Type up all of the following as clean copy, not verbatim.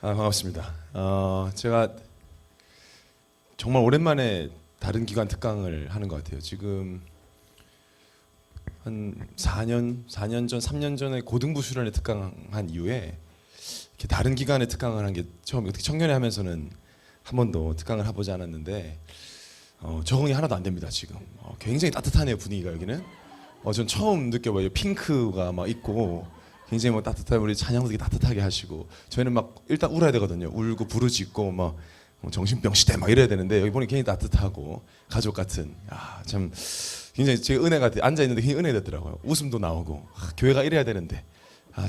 반갑습니다. 제가 정말 오랜만에 다른 기관 특강을 하는 것 같아요. 지금 한 4년 전, 3년 전에 고등부 수련회 특강한 이후에 이렇게 다른 기관에 특강을 한 게 처음이에요. 특히 청년회 하면서는 한 번도 특강을 해보지 않았는데 적응이 하나도 안 됩니다. 지금 굉장히 따뜻하네요, 분위기가. 여기는 전 처음 느껴봐요. 핑크가 막 있고 굉장히 뭐 따뜻하게, 우리 찬양도 되게 따뜻하게 하시고, 저희는 막 일단 울어야 되거든요. 울고 부르짖고 막 정신병 시대 막 이래야 되는데, 여기 보니 굉장히 따뜻하고 가족 같은, 참 굉장히 제가 은혜가 앉아 있는데 굉장히 은혜가 됐더라고요. 웃음도 나오고, 교회가 이래야 되는데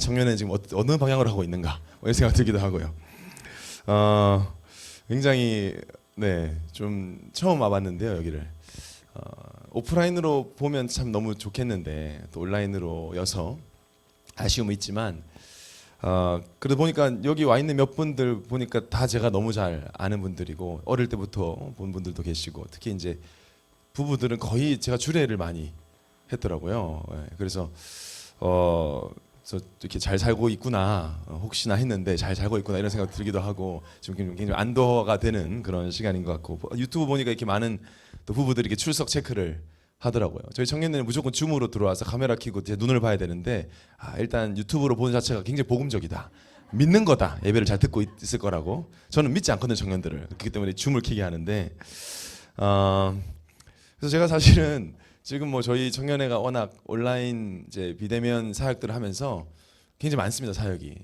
청년은 지금 어느 방향으로 하고 있는가, 뭐 이런 생각 들기도 하고요. 굉장히 좀 처음 와봤는데요, 여기를. 오프라인으로 보면 참 너무 좋겠는데 또 온라인으로여서 아쉬움은 있지만, 그래도 보니까 여기 와 있는 몇 분들 보니까 다 제가 너무 잘 아는 분들이고, 어릴 때부터 본 분들도 계시고, 특히 이제 부부들은 거의 제가 주례를 많이 했더라고요. 그래서 이렇게 잘 살고 있구나, 혹시나 했는데 잘 살고 있구나 이런 생각 들기도 하고, 지금 굉장히 안도가 되는 그런 시간인 것 같고, 유튜브 보니까 이렇게 많은 또 부부들이 이렇게 출석 체크를 하더라고요. 저희 청년들은 무조건 줌으로 들어와서 카메라 켜고 제 눈을 봐야 되는데, 일단 유튜브로 보는 자체가 굉장히 복음적이다, 믿는 거다, 예배를 잘 듣고 있을 거라고. 저는 믿지 않거든요, 청년들을. 그렇기 때문에 줌을 켜게 하는데, 그래서 제가 사실은 지금 뭐 저희 청년회가 워낙 온라인 이제 비대면 사역들을 하면서 굉장히 많습니다, 사역이.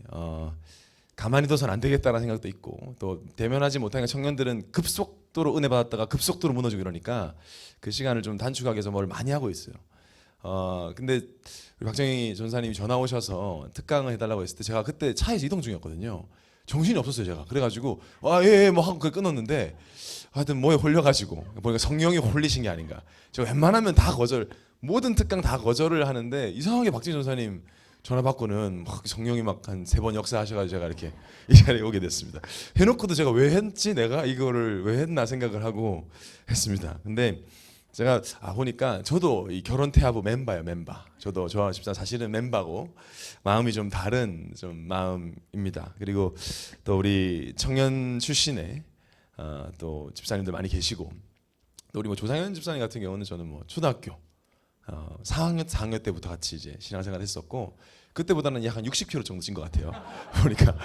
가만히 둬서는 안 되겠다라는 생각도 있고, 또 대면하지 못하니까 청년들은 급속도로 은혜 받았다가 급속도로 무너지고 이러니까 그 시간을 좀 단축하기 위해서 뭘 많이 하고 있어요. 근데 우리 박정희 전사님이 전화 오셔서 특강을 해달라고 했을 때 제가 그때 차에서 이동 중이었거든요. 정신이 없었어요, 제가. 그래가지고 뭐 하고 그걸 끊었는데, 하여튼 뭐에 홀려가지고 보니까 성령이 홀리신 게 아닌가. 제가 웬만하면 다 모든 특강 다 거절을 하는데, 이상하게 박정희 전사님 전화 받고는 막 성령이 막 한 3번 역사하셔가지고 제가 이렇게 이 자리에 오게 됐습니다. 해놓고도 제가 왜 했지, 내가 이거를 왜 했나 생각을 하고 했습니다. 근데 제가 보니까 저도 이 결혼 태아부 멤버예요, 멤버. 저도 저와 집사 사실은 멤버고 마음이 좀 다른 좀 마음입니다. 그리고 또 우리 청년 출신의 또 집사님들 많이 계시고, 또 우리 뭐 조상현 집사님 같은 경우는 저는 뭐 초등학교 4학년 때부터 같이 이제 신앙생활 했었고, 그때보다는 약 한 60kg 정도 찐 것 같아요. 그러니까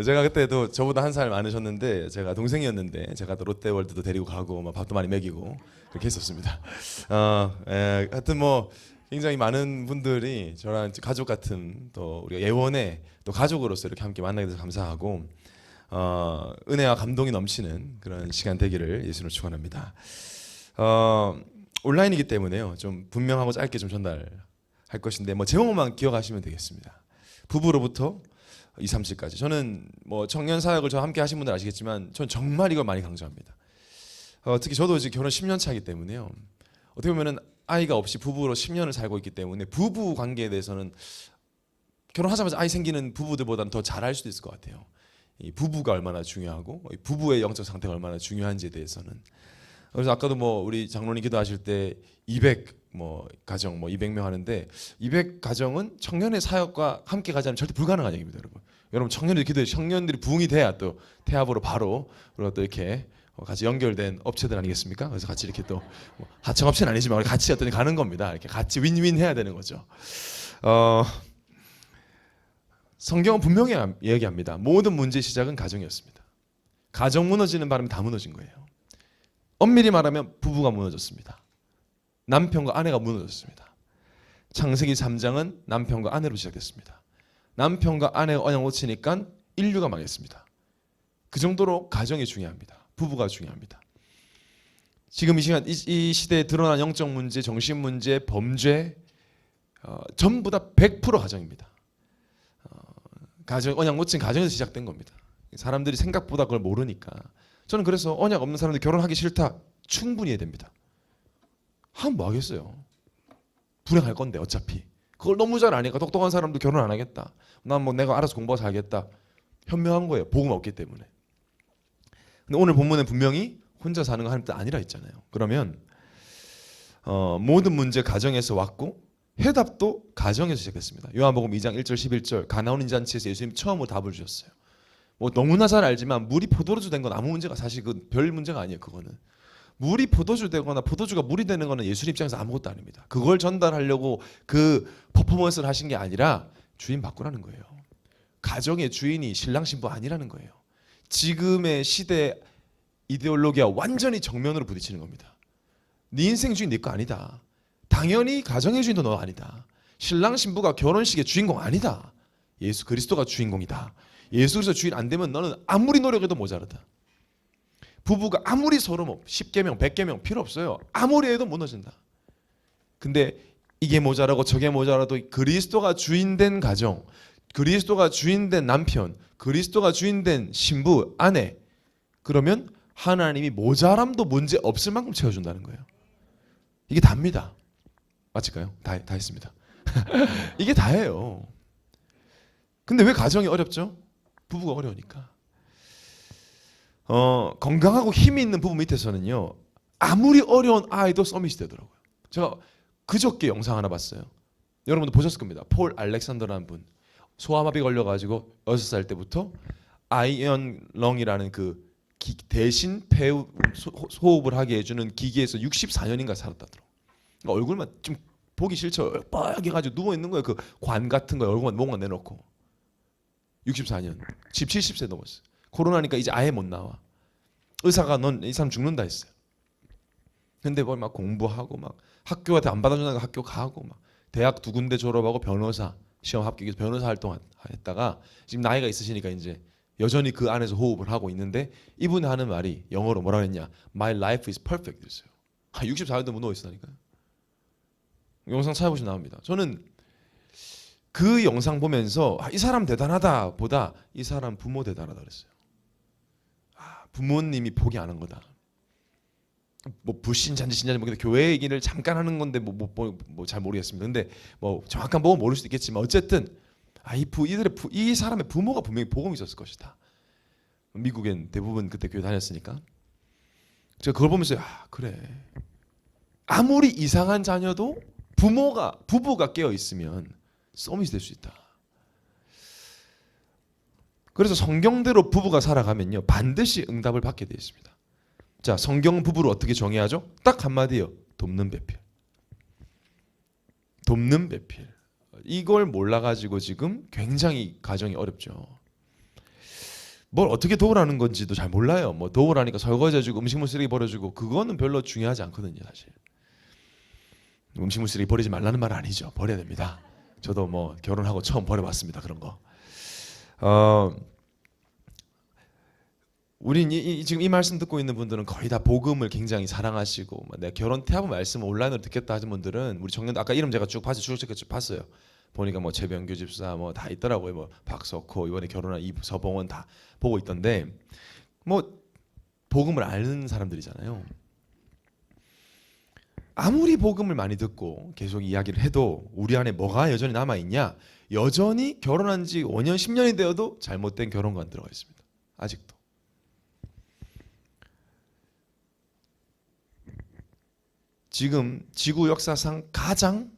제가 그때도 저보다 한 살 많으셨는데, 제가 동생이었는데 제가 또 롯데월드도 데리고 가고 막 밥도 많이 먹이고 그렇게 했었습니다. 하여튼 뭐 굉장히 많은 분들이 저랑 가족 같은, 또 우리가 예원의 또 가족으로서 이렇게 함께 만나게 돼서 감사하고, 은혜와 감동이 넘치는 그런 시간 되기를 예수로 축원합니다. 온라인이기 때문에요, 좀 분명하고 짧게 좀 전달할 것인데, 뭐 제목만 기억하시면 되겠습니다. 부부로부터 2, 3칠까지. 저는 뭐 청년 사역을 저 함께 하신 분들 아시겠지만, 전 정말 이걸 많이 강조합니다. 특히 저도 이제 결혼 10년 차이기 때문에요. 어떻게 보면은 아이가 없이 부부로 10년을 살고 있기 때문에 부부 관계에 대해서는 결혼하자마자 아이 생기는 부부들보다는 더 잘할 수도 있을 것 같아요. 이 부부가 얼마나 중요하고 부부의 영적 상태가 얼마나 중요한지에 대해서는. 그래서 아까도 뭐 우리 장로님 기도하실 때 200 뭐 가정 뭐 200명 하는데, 200 가정은 청년의 사역과 함께 가자면 절대 불가능한 얘기입니다, 여러분. 여러분 청년들이 기도해, 청년들이 부흥이 돼야 또 태압으로 바로 우리가 또 이렇게 같이 연결된 업체들 아니겠습니까? 그래서 같이 이렇게 또 하청업체는 아니지만 우리 같이 어떤 가는 겁니다. 이렇게 같이 윈윈 해야 되는 거죠. 성경은 분명히 얘기합니다. 모든 문제의 시작은 가정이었습니다. 가정 무너지는 바람에 다 무너진 거예요. 엄밀히 말하면 부부가 무너졌습니다. 남편과 아내가 무너졌습니다. 창세기 3장은 남편과 아내로 시작됐습니다. 남편과 아내가 언약 놓치니까 인류가 망했습니다. 그 정도로 가정이 중요합니다. 부부가 중요합니다. 지금 이 시간 이 시대에 드러난 영적 문제, 정신 문제, 범죄, 전부 다 100% 가정입니다. 가정, 언약 놓친 가정에서 시작된 겁니다. 사람들이 생각보다 그걸 모르니까. 저는 그래서 언약 없는 사람들 결혼하기 싫다, 충분히 이해됩니다. 하면 뭐 하겠어요? 불행할 건데 어차피. 그걸 너무 잘 아니까 똑똑한 사람도 결혼 안 하겠다, 난 뭐 내가 알아서 공부하고 살겠다, 현명한 거예요, 복음 없기 때문에. 근데 오늘 본문에 분명히 혼자 사는 거 하는 뜻 아니라 했잖아요. 그러면 모든 문제 가정에서 왔고, 해답도 가정에서 시작했습니다. 요한복음 2장 1절 11절 가나온 잔치에서 예수님 처음으로 답을 주셨어요. 뭐 너무나 잘 알지만 물이 포도주 된 건 아무 문제가 사실 그 별 문제가 아니에요. 그거는 물이 포도주 되거나 포도주가 물이 되는 거는 예수님 입장에서 아무것도 아닙니다. 그걸 전달하려고 그 퍼포먼스를 하신 게 아니라 주인 바꾸라는 거예요. 가정의 주인이 신랑 신부 아니라는 거예요. 지금의 시대 이데올로기와 완전히 정면으로 부딪히는 겁니다. 네 인생 주인 네 거 아니다. 당연히 가정의 주인도 너 아니다. 신랑 신부가 결혼식의 주인공 아니다. 예수 그리스도가 주인공이다. 예수 그리스도 주인 안 되면 너는 아무리 노력해도 모자르다. 부부가 아무리 서로 뭐 10계명 100계명 필요 없어요. 아무리 해도 무너진다. 근데 이게 모자라고 저게 모자라도 그리스도가 주인된 가정, 그리스도가 주인된 남편, 그리스도가 주인된 신부, 아내, 그러면 하나님이 모자람도 문제 없을 만큼 채워준다는 거예요. 이게 답니다. 맞을까요? 다 했습니다. 이게 다예요. 근데 왜 가정이 어렵죠? 부부가 어려우니까. 건강하고 힘이 있는 부부 밑에서는요, 아무리 어려운 아이도 서밋이 되더라고요. 제가 그저께 영상 하나 봤어요. 여러분도 보셨을 겁니다. 폴 알렉산더라는 분, 소아마비 걸려가지고 6살 때부터 아이언 렁이라는 그 대신 호흡을 하게 해주는 기계에서 64년인가 살았다더라고. 그러니까 얼굴만 좀 보기 싫죠. 뻘게 가지고 누워 있는 거예요. 그 관 같은 거 얼굴만 뭔가 내놓고 64년, 집 70세 넘었어요. 코로나니까 이제 아예 못 나와. 의사가 넌 이 사람 죽는다 했어요. 근데 뭐 막 공부하고 막 학교한테 안 받아주니까 학교 가고 막 대학 2군데 졸업하고 변호사 시험 합격해서 변호사 활동했다가 지금 나이가 있으시니까 이제 여전히 그 안에서 호흡을 하고 있는데 이분이 하는 말이 영어로 뭐라 그랬냐? My life is perfect 됐어요. 64년도 누워 있으니까요. 영상 찾아보시면 나옵니다. 저는 그 영상 보면서 이 사람 대단하다 보다 이 사람 부모 대단하다 그랬어요. 부모님이 포기 안 한 거다. 뭐 불신자인지 신자인지 모르겠는데 교회 얘기를 잠깐 하는 건데 뭐 잘 모르겠습니다. 근데 뭐 정확한 보고 모를 수도 있겠지만 어쨌든 이 사람의 부모가 분명히 복음이 있었을 것이다. 미국엔 대부분 그때 교회 다녔으니까 제가 그걸 보면서 그래. 아무리 이상한 자녀도 부부가 깨어 있으면 서밋이 될 수 있다. 그래서 성경대로 부부가 살아가면요 반드시 응답을 받게 되어 있습니다. 자, 성경 부부를 어떻게 정의하죠? 딱 한마디요. 돕는 배필. 돕는 배필. 이걸 몰라가지고 지금 굉장히 가정이 어렵죠. 뭘 어떻게 도우라는 건지도 잘 몰라요. 뭐 도우라니까 설거지 해주고 음식물 쓰레기 버려주고 그거는 별로 중요하지 않거든요, 사실. 음식물 쓰레기 버리지 말라는 말 아니죠. 버려야 됩니다. 저도 뭐 결혼하고 처음 버려봤습니다. 그런 거. 우린 지금 이 말씀 듣고 있는 분들은 거의 다 복음을 굉장히 사랑하시고 내가 결혼 태아부 말씀을 온라인으로 듣겠다 하신 분들은 우리 청년 아까 이름 제가 쭉 봤어요. 쭉 봤어요. 보니까 뭐 최병규 집사 뭐 다 있더라고요. 뭐 박석호 이번에 결혼한 서봉원 다 보고 있던데 뭐 복음을 아는 사람들이잖아요. 아무리 복음을 많이 듣고 계속 이야기를 해도 우리 안에 뭐가 여전히 남아 있냐? 여전히 결혼한 지 5년 10년이 되어도 잘못된 결혼관 들어가 있습니다. 아직도. 지금 지구 역사상 가장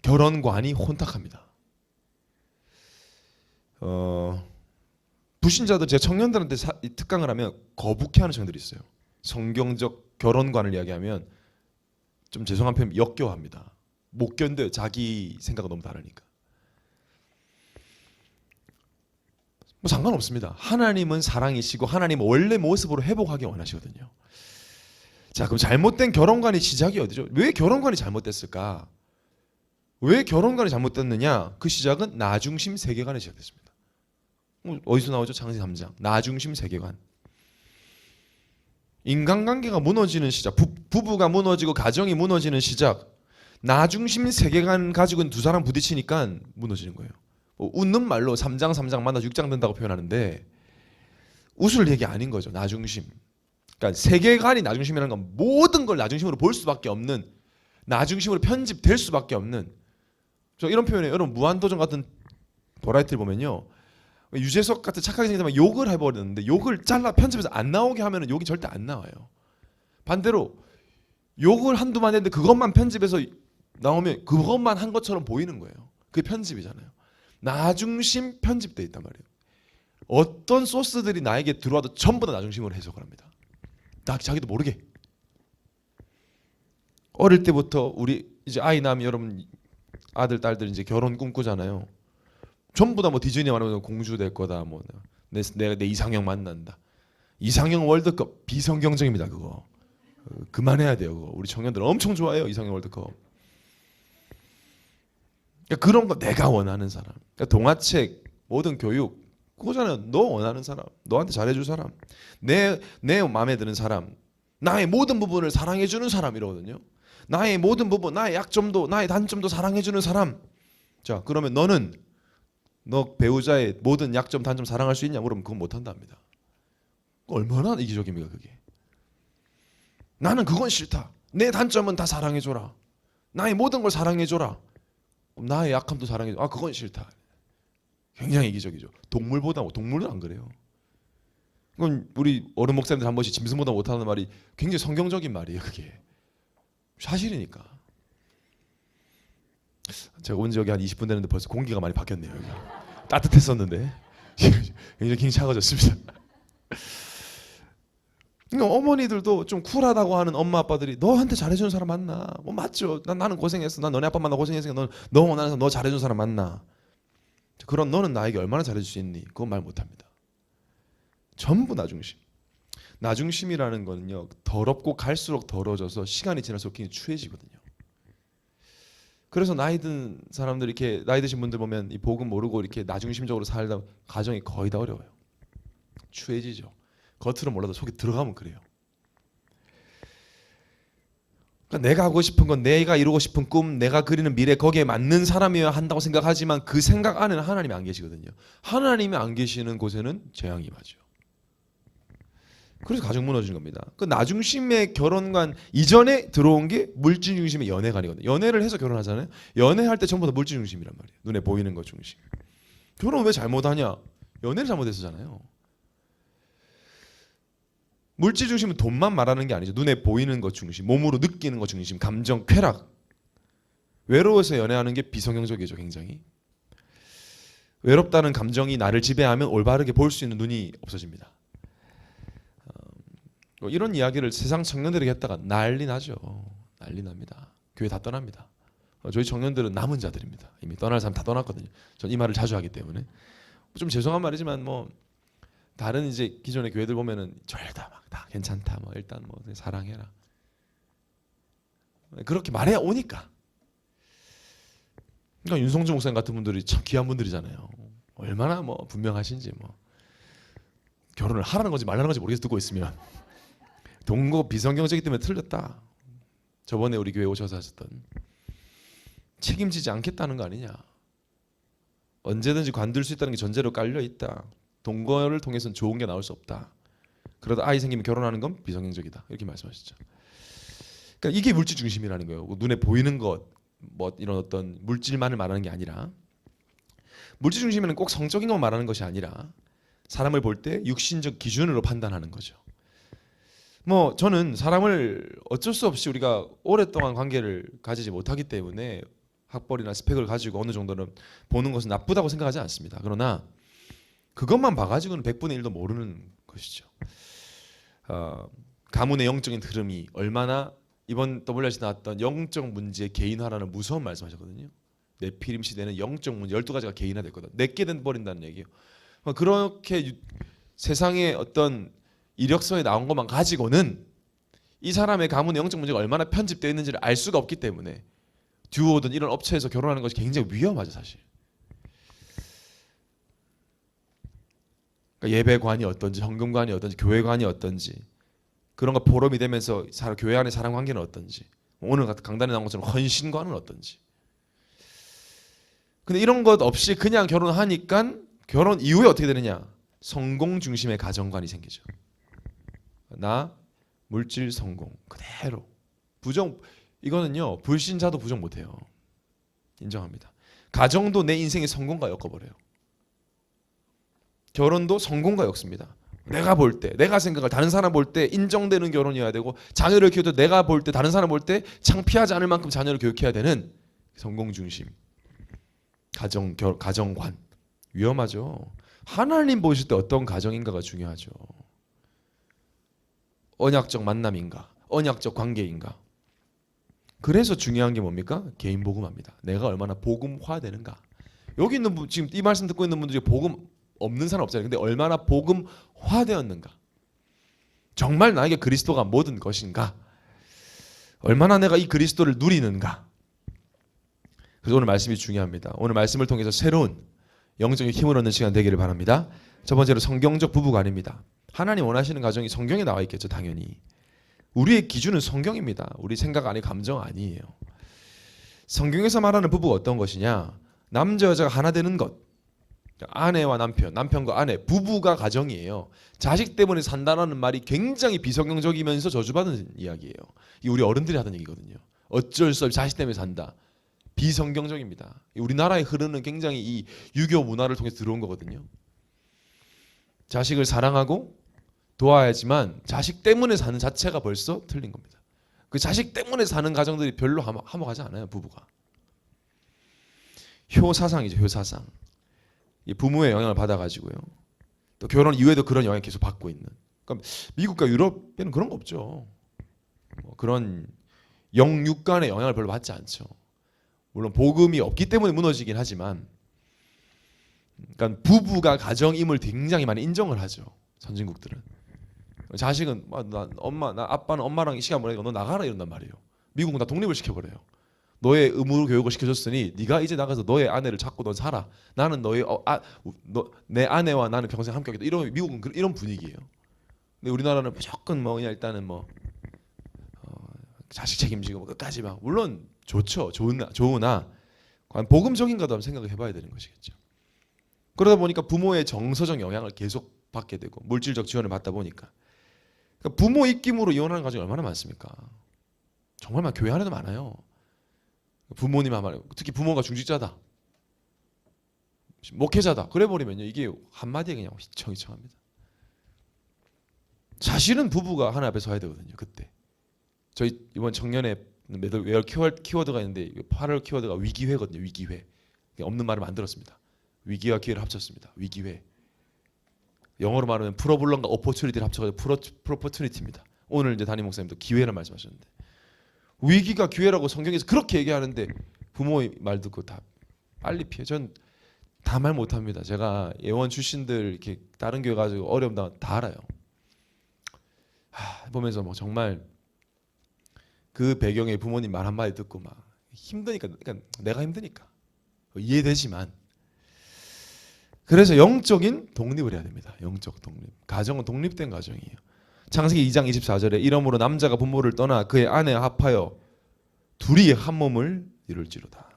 결혼관이 혼탁합니다. 불신자들 제 청년들한테 특강을 하면 거북해하는 청년들이 있어요. 성경적 결혼관을 이야기하면 좀 죄송한 표현 역겨워합니다. 못 견뎌요. 자기 생각은 너무 다르니까. 뭐 상관없습니다. 하나님은 사랑이시고 하나님은 원래 모습으로 회복하기 원하시거든요. 자, 그럼 잘못된 결혼관이 시작이 어디죠? 왜 결혼관이 잘못됐을까? 왜 결혼관이 잘못됐느냐? 그 시작은 나중심 세계관에 시작됐습니다. 어디서 나오죠? 창세기 3장. 나중심 세계관. 인간관계가 무너지는 시작, 부부가 무너지고 가정이 무너지는 시작, 나중심 세계관 가지고 있는 두 사람 부딪히니까 무너지는 거예요. 웃는 말로 3장 만나서 6장 된다고 표현하는데 웃을 얘기 아닌 거죠. 나중심. 그러니까 세계관이 나중심이라는 건 모든 걸 나중심으로 볼 수밖에 없는, 나중심으로 편집될 수밖에 없는. 저 이런 표현에 여러분 무한도전 같은 버라이티를 보면요, 유재석 같은 착하게 생긴 사람이 욕을 해버렸는데 욕을 잘라 편집해서 안 나오게 하면 욕이 절대 안 나와요. 반대로 욕을 한두 번 했는데 그것만 편집해서 나오면 그것만 한 것처럼 보이는 거예요. 그게 편집이잖아요. 나중심 편집돼 있단 말이에요. 어떤 소스들이 나에게 들어와도 전부 다 나 중심으로 해석을 합니다. 자기도 모르게. 어릴 때부터 우리 이제 아이 낳으면 여러분 아들 딸들 이제 결혼 꿈꾸잖아요. 전부 다 뭐 디즈니 말하면 공주 될 거다, 뭐 내가 내 이상형 만난다. 이상형 월드컵 비성경적입니다. 그거 그만해야 돼요. 그거. 우리 청년들 엄청 좋아해요, 이상형 월드컵. 그러니까 그런 거 내가 원하는 사람. 그러니까 동화책, 모든 교육 그거잖아요. 너 원하는 사람, 너한테 잘해줄 사람, 내 마음에 드는 사람, 나의 모든 부분을 사랑해주는 사람이거든요. 나의 모든 부분, 나의 약점도 나의 단점도 사랑해주는 사람. 자, 그러면 너는 너 배우자의 모든 약점 단점 사랑할 수 있냐 물으면 그건 못한답니다. 얼마나 이기적입니까 그게. 나는 그건 싫다. 내 단점은 다 사랑해줘라. 나의 모든 걸 사랑해줘라. 나의 약함도 사랑해줘. 아, 그건 싫다. 굉장히 이기적이죠. 동물은 안 그래요. 그건 우리 어른 목사님들 한 번씩 짐승보다 못하는 말이 굉장히 성경적인 말이에요. 그게 사실이니까. 제가 온 지 여기 한 20분 되는데 벌써 공기가 많이 바뀌었네요. 여기. 따뜻했었는데 굉장히 차가워졌습니다. 그러니까 어머니들도 좀 쿨하다고 하는 엄마 아빠들이 너한테 잘해주는 사람 맞나? 뭐 맞죠. 나는 고생했어. 난 너네 아빠 만나 고생했으니까 너 원하는 사람, 너 잘해주는 사람 맞나? 그럼 너는 나에게 얼마나 잘해줄 수 있니? 그건 말 못합니다. 전부 나 중심. 나 중심이라는 거는요, 더럽고 갈수록 더러워져서 시간이 지날수록 굉장히 추해지거든요. 그래서 나이 든 사람들, 이렇게 나이 드신 분들 보면 이 복음 모르고 이렇게 나 중심적으로 살다 가정이 거의 다 어려워요. 추해지죠. 겉으로 몰라도 속에 들어가면 그래요. 그러니까 내가 하고 싶은 건, 내가 이루고 싶은 꿈, 내가 그리는 미래, 거기에 맞는 사람이어야 한다고 생각하지만 그 생각 안에는 하나님이 안 계시거든요. 하나님이 안 계시는 곳에는 재앙이 임하죠. 그래서 가정 무너지는 겁니다. 그 나중심의 결혼관 이전에 들어온 게 물질 중심의 연애관이거든요. 연애를 해서 결혼하잖아요. 연애할 때 전부 다 물질 중심이란 말이에요. 눈에 보이는 것 중심. 결혼 왜 잘못하냐? 연애를 잘못했었잖아요. 물질 중심은 돈만 말하는 게 아니죠. 눈에 보이는 것 중심, 몸으로 느끼는 것 중심, 감정, 쾌락. 외로워서 연애하는 게 비성경적이죠, 굉장히. 외롭다는 감정이 나를 지배하면 올바르게 볼 수 있는 눈이 없어집니다. 이런 이야기를 세상 청년들에게 했다가 난리 나죠. 난리 납니다. 교회 다 떠납니다. 저희 청년들은 남은 자들입니다. 이미 떠날 사람 다 떠났거든요. 전 이 말을 자주 하기 때문에 좀 죄송한 말이지만 뭐 다른 이제 기존의 교회들 보면은 절다 막 다 괜찮다, 뭐 일단 뭐 사랑해라, 그렇게 말해 오니까. 그러니까 윤성주 목사님 같은 분들이 참 귀한 분들이잖아요. 얼마나 뭐 분명하신지, 뭐 결혼을 하라는 건지 말라는 건지 모르겠어 듣고 있으면 동거 비성경적이기 때문에 틀렸다. 저번에 우리 교회 오셔서 하셨던 책임지지 않겠다는 거 아니냐. 언제든지 관둘 수 있다는 게 전제로 깔려 있다. 동거를 통해서는 좋은 게 나올 수 없다. 그러다 아이 생기면 결혼하는 건 비성경적이다. 이렇게 말씀하셨죠. 그러니까 이게 물질 중심이라는 거예요. 눈에 보이는 것, 뭐 이런 어떤 물질만을 말하는 게 아니라, 물질 중심에는 꼭 성적인 것만 말하는 것이 아니라 사람을 볼 때 육신적 기준으로 판단하는 거죠. 뭐 저는 사람을 어쩔 수 없이 우리가 오랫동안 관계를 가지지 못하기 때문에 학벌이나 스펙을 가지고 어느 정도는 보는 것은 나쁘다고 생각하지 않습니다. 그러나 그것만 봐가지고는 100분의 1도 모르는 것이죠. 가문의 영적인 흐름이 얼마나, 이번 WRC 나왔던 영적 문제의 개인화라는 무서운 말씀하셨거든요. 네피림 시대는 영적 문제 12가지가 개인화됐거든. 내게 된 버린다는 얘기예요. 그렇게 세상의 어떤 이력서에 나온 것만 가지고는 이 사람의 가문의 영적 문제가 얼마나 편집되어 있는지를 알 수가 없기 때문에 듀오든 이런 업체에서 결혼하는 것이 굉장히 위험하죠, 사실. 그러니까 예배관이 어떤지, 헌금관이 어떤지, 교회관이 어떤지, 그런 거 포럼이 되면서 교회 안의 사람 관계는 어떤지, 오늘 강단에 나온 것처럼 헌신관은 어떤지. 근데 이런 것 없이 그냥 결혼하니까 결혼 이후에 어떻게 되느냐? 성공 중심의 가정관이 생기죠. 나 물질 성공 그대로. 이거는요, 불신자도 부정 못해요. 인정합니다. 가정도 내 인생의 성공과 엮어버려요. 결혼도 성공과 엮습니다. 내가 볼 때, 내가 생각할, 다른 사람 볼 때 인정되는 결혼이어야 되고, 자녀를 키워도 내가 볼 때, 다른 사람 볼 때 창피하지 않을 만큼 자녀를 교육해야 되는 성공 중심 가정관. 위험하죠. 하나님 보실 때 어떤 가정인가가 중요하죠. 언약적 만남인가, 언약적 관계인가. 그래서 중요한 게 뭡니까? 개인 복음화입니다. 내가 얼마나 복음화되는가. 여기 있는 분, 지금 이 말씀 듣고 있는 분들 중에 복음 없는 사람 없잖아요. 근데 얼마나 복음화되었는가. 정말 나에게 그리스도가 모든 것인가. 얼마나 내가 이 그리스도를 누리는가. 그래서 오늘 말씀이 중요합니다. 오늘 말씀을 통해서 새로운 영적인 힘을 얻는 시간 되기를 바랍니다. 첫 번째로 성경적 부부관입니다. 하나님 원하시는 가정이 성경에 나와 있겠죠, 당연히. 우리의 기준은 성경입니다. 우리 생각 아니 감정 아니에요. 성경에서 말하는 부부가 어떤 것이냐? 남자 여자가 하나 되는 것. 아내와 남편, 남편과 아내, 부부가 가정이에요. 자식 때문에 산다라는 말이 굉장히 비성경적이면서 저주받은 이야기예요. 이 우리 어른들이 하던 얘기거든요. 어쩔 수 없이 자식 때문에 산다. 비성경적입니다. 우리나라에 흐르는 굉장히 이 유교 문화를 통해서 들어온 거거든요. 자식을 사랑하고 도와야지만 자식 때문에 사는 자체가 벌써 틀린 겁니다. 그 자식 때문에 사는 가정들이 별로 화목하지 않아요, 부부가. 효사상이죠, 효사상. 부모의 영향을 받아가지고요. 또 결혼 이후에도 그런 영향을 계속 받고 있는. 그러니까 미국과 유럽에는 그런 거 없죠. 그런 영육 간의 영향을 별로 받지 않죠. 물론 복음이 없기 때문에 무너지긴 하지만, 그러니까 부부가 가정임을 굉장히 많이 인정을 하죠. 선진국들은. 자식은 나 아빠는 엄마랑 시간 보내니까 너 나가라 이런단 말이에요. 미국은 다 독립을 시켜버려요. 너의 의무 교육을 시켜줬으니 네가 이제 나가서 너의 아내를 찾고 넌 살아. 나는 내 아내와 나는 평생 함께하겠다. 이런 미국은 이런 분위기예요. 근데 우리나라는 무조건 그냥 일단은 자식 책임지고 끝까지 막 물론 좋죠. 좋으나 과연 복음적인가도 한번 생각을 해봐야 되는 것이겠죠. 그러다 보니까 부모의 정서적 영향을 계속 받게 되고 물질적 지원을 받다 보니까 그러니까 부모 입김으로 이혼하는 가정이 얼마나 많습니까? 정말 교회 안에도 많아요. 부모님 한 특히 부모가 중직자다, 목회자다 그래 버리면요 이게 한마디에 그냥 휘청휘청합니다. 사실은 부부가 하나 앞에 서야 되거든요. 그때 저희 이번 청년회 매달 외울 키워드가 있는데 8월 키워드가 위기회거든요. 위기회. 없는 말을 만들었습니다. 위기와 기회를 합쳤습니다. 위기회. 영어로 말하면 프로블럼과 오퍼튜니티를 합쳐가지고 프로퍼튜니티입니다. 오늘 이제 담임 목사님도 기회를 말씀하셨는데 위기가 기회라고 성경에서 그렇게 얘기하는데 부모의 말 듣고 다 빨리 피해. 전 다 말 못합니다. 제가 예원 출신들 이렇게 다른 교회 가지고 어려움 다 알아요. 보면서 정말 그 배경에 부모님 말 한마디 듣고 막 힘드니까, 그러니까 내가 힘드니까 이해되지만 그래서 영적인 독립을 해야 됩니다. 영적 독립. 가정은 독립된 가정이에요. 창세기 2장 24절에 이러므로 남자가 부모를 떠나 그의 아내와 합하여 둘이 한 몸을 이룰지로다.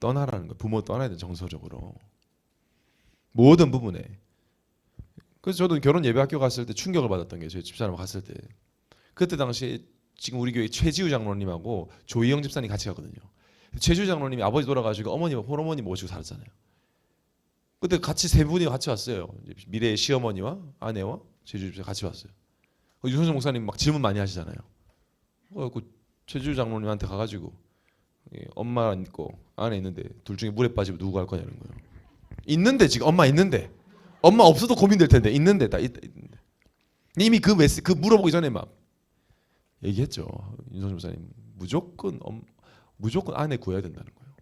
떠나라는 거. 부모 떠나야 돼. 정서적으로 모든 부분에. 그래서 저도 결혼 예배학교 갔을 때 충격을 받았던 게 저희 집사람 갔을 때 그때 당시에 지금 우리 교회 최지우 장로님하고 조희영 집사님 같이 가거든요. 최지우 장로님이 아버지 돌아가시고 어머니 홀어머니 모시고 살았잖아요. 그때 같이 세 분이 같이 왔어요. 미래의 시어머니와 아내와 최지우 집사 같이 왔어요. 윤선수 목사님 막 질문 많이 하시잖아요. 그 최지우 장로님한테 가가지고 엄마 있고 아내 있는데 둘 중에 물에 빠지면 누구 갈 거냐는 거예요. 있는데 지금 엄마 있는데 엄마 없어도 고민될 텐데 있는데 다 있는데 이미 그 물어보기 전에 막 얘기했죠. 윤선수 목사님 무조건 아내 구해야 된다는 거예요.